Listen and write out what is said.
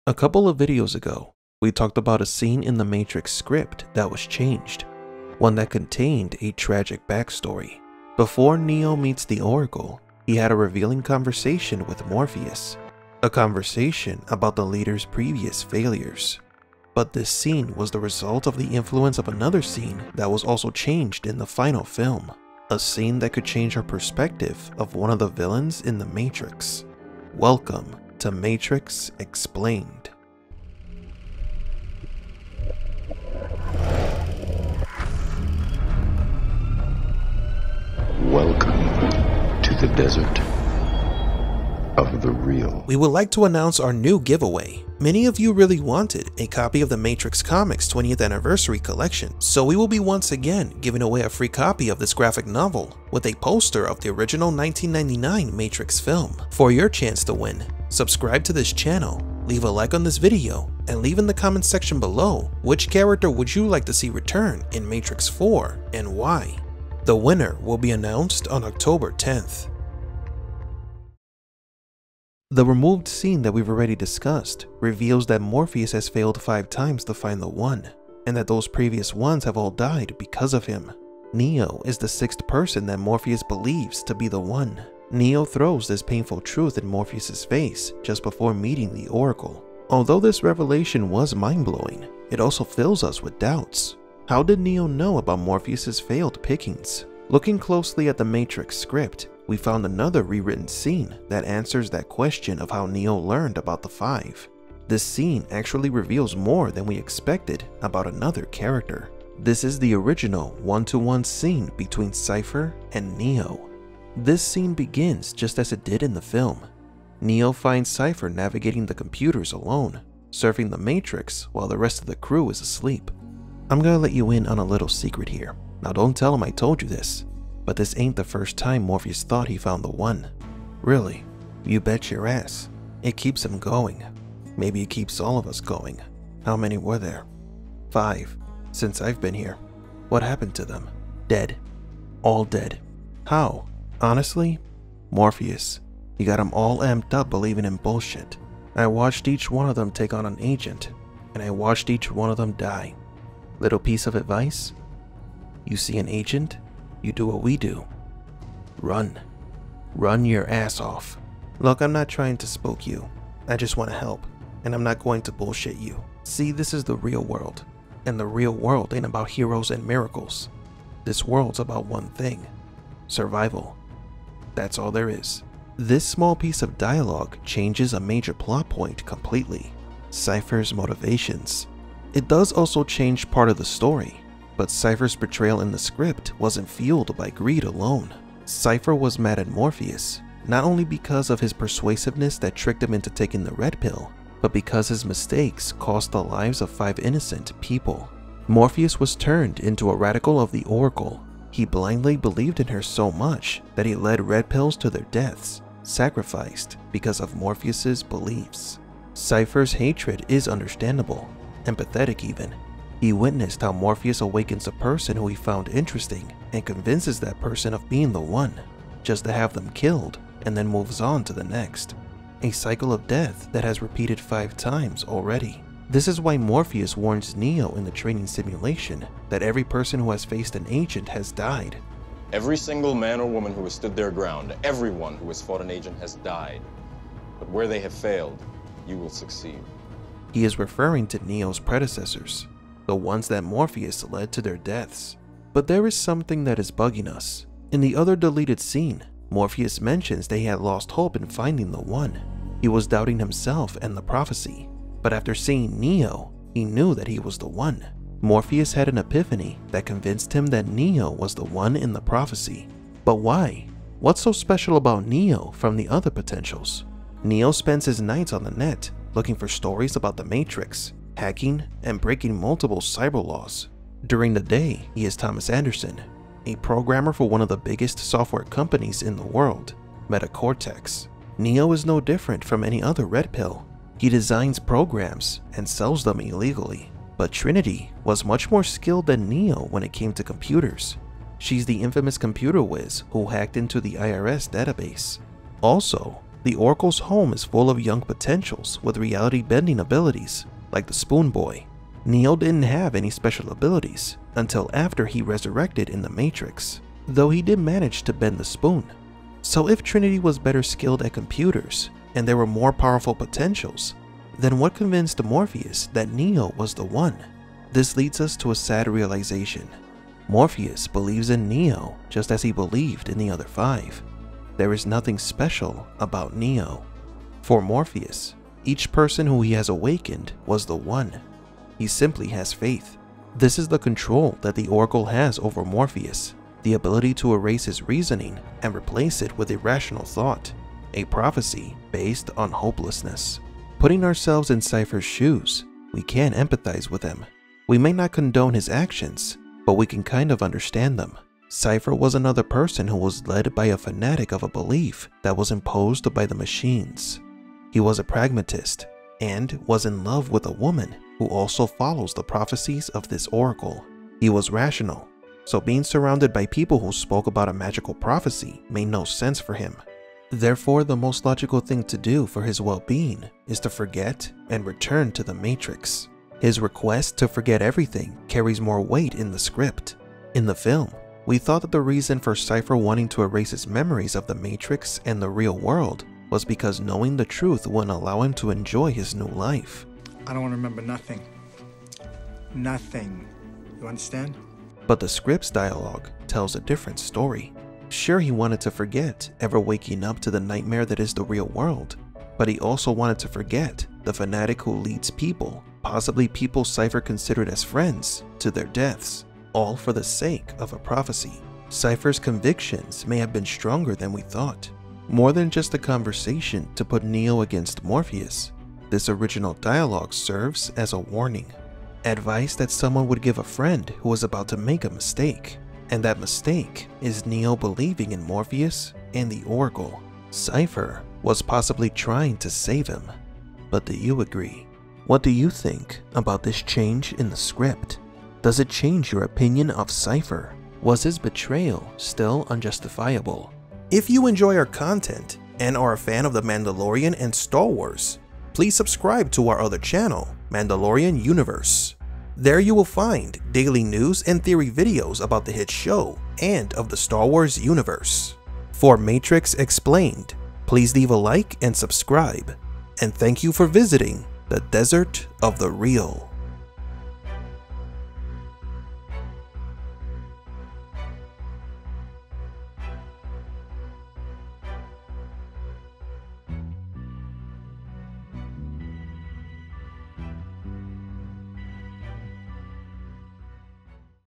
A couple of videos ago, we talked about a scene in the Matrix script that was changed, one that contained a tragic backstory. Before Neo meets the Oracle, he had a revealing conversation with Morpheus, a conversation about the leader's previous failures. But this scene was the result of the influence of another scene that was also changed in the final film, a scene that could change our perspective of one of the villains in the Matrix. Welcome to Matrix Explained. Welcome to the desert of the real. We would like to announce our new giveaway. Many of you really wanted a copy of the Matrix Comics 20th Anniversary Collection, so we will be once again giving away a free copy of this graphic novel with a poster of the original 1999 Matrix film. For your chance to win, subscribe to this channel, leave a like on this video, and leave in the comment section below which character would you like to see return in Matrix 4 and why. The winner will be announced on October 10th. The removed scene that we've already discussed reveals that Morpheus has failed 5 times to find the One, and that those previous ones have all died because of him. Neo is the 6th person that Morpheus believes to be the One. Neo throws this painful truth in Morpheus's face just before meeting the Oracle. Although this revelation was mind-blowing, it also fills us with doubts. How did Neo know about Morpheus's failed pickings? Looking closely at the Matrix script, we found another rewritten scene that answers that question of how Neo learned about the 5. This scene actually reveals more than we expected about another character. This is the original one-to-one scene between Cypher and Neo. This scene begins just as it did in the film. Neo finds Cypher navigating the computers alone, surfing the Matrix while the rest of the crew is asleep. I'm gonna let you in on a little secret here. Now don't tell him I told you this, but this ain't the first time Morpheus thought he found the One. Really, you bet your ass. It keeps him going. Maybe it keeps all of us going. How many were there? 5, since I've been here. What happened to them? Dead. All dead. How? Honestly, Morpheus. He got them all amped up believing in bullshit. I watched each one of them take on an agent, and I watched each one of them die. Little piece of advice? You see an agent, you do what we do. Run. Run your ass off. Look, I'm not trying to spook you. I just want to help, and I'm not going to bullshit you. See, this is the real world, and the real world ain't about heroes and miracles. This world's about one thing: survival. That's all there is. This small piece of dialogue changes a major plot point completely: Cypher's motivations. It does also change part of the story, but Cypher's betrayal in the script wasn't fueled by greed alone. Cypher was mad at Morpheus, not only because of his persuasiveness that tricked him into taking the red pill, but because his mistakes cost the lives of 5 innocent people. Morpheus was turned into a radical of the Oracle. He blindly believed in her so much that he led red pills to their deaths, sacrificed because of Morpheus's beliefs. Cypher's hatred is understandable, empathetic even. He witnessed how Morpheus awakens a person who he found interesting and convinces that person of being the One, just to have them killed, and then moves on to the next. A cycle of death that has repeated 5 times already. This is why Morpheus warns Neo in the training simulation that every person who has faced an agent has died. Every single man or woman who has stood their ground, everyone who has fought an agent has died. But where they have failed, you will succeed. He is referring to Neo's predecessors, the ones that Morpheus led to their deaths. But there is something that is bugging us. In the other deleted scene, Morpheus mentions that he had lost hope in finding the One. He was doubting himself and the prophecy, but after seeing Neo, he knew that he was the One. Morpheus had an epiphany that convinced him that Neo was the One in the prophecy. But why? What's so special about Neo from the other potentials? Neo spends his nights on the net looking for stories about the Matrix, hacking, and breaking multiple cyber laws. During the day, he is Thomas Anderson, a programmer for one of the biggest software companies in the world, Metacortex. Neo is no different from any other red pill. He designs programs and sells them illegally. But Trinity was much more skilled than Neo when it came to computers. She's the infamous computer whiz who hacked into the IRS database. Also, The Oracle's home is full of young potentials with reality-bending abilities, like the Spoon Boy. Neo didn't have any special abilities until after he resurrected in the Matrix, though he did manage to bend the spoon. So if Trinity was better skilled at computers, and there were more powerful potentials, then what convinced Morpheus that Neo was the one? This leads us to a sad realization. Morpheus believes in Neo just as he believed in the other 5. There is nothing special about Neo. For Morpheus, each person who he has awakened was the one. He simply has faith. This is the control that the Oracle has over Morpheus, the ability to erase his reasoning and replace it with irrational thought, a prophecy based on hopelessness. Putting ourselves in Cypher's shoes, we can empathize with him. We may not condone his actions, but we can kind of understand them. Cypher was another person who was led by a fanatic of a belief that was imposed by the machines. He was a pragmatist and was in love with a woman who also follows the prophecies of this oracle. He was rational, so being surrounded by people who spoke about a magical prophecy made no sense for him. Therefore, the most logical thing to do for his well-being is to forget and return to the Matrix. His request to forget everything carries more weight in the script. In the film, we thought that the reason for Cypher wanting to erase his memories of the Matrix and the real world was because knowing the truth wouldn't allow him to enjoy his new life. I don't want to remember nothing. Nothing. You understand? But the script's dialogue tells a different story. Sure, he wanted to forget ever waking up to the nightmare that is the real world, but he also wanted to forget the fanatic who leads people, possibly people Cypher considered as friends, to their deaths, all for the sake of a prophecy. Cypher's convictions may have been stronger than we thought. More than just a conversation to put Neo against Morpheus, this original dialogue serves as a warning. Advice that someone would give a friend who was about to make a mistake. And that mistake is Neo believing in Morpheus and the Oracle. Cypher was possibly trying to save him. But do you agree? What do you think about this change in the script? Does it change your opinion of Cypher? Was his betrayal still unjustifiable? If you enjoy our content and are a fan of The Mandalorian and Star Wars, please subscribe to our other channel, Mandalorian Universe. There you will find daily news and theory videos about the hit show and of the Star Wars universe. For Matrix Explained, please leave a like and subscribe. And thank you for visiting the Desert of the Real.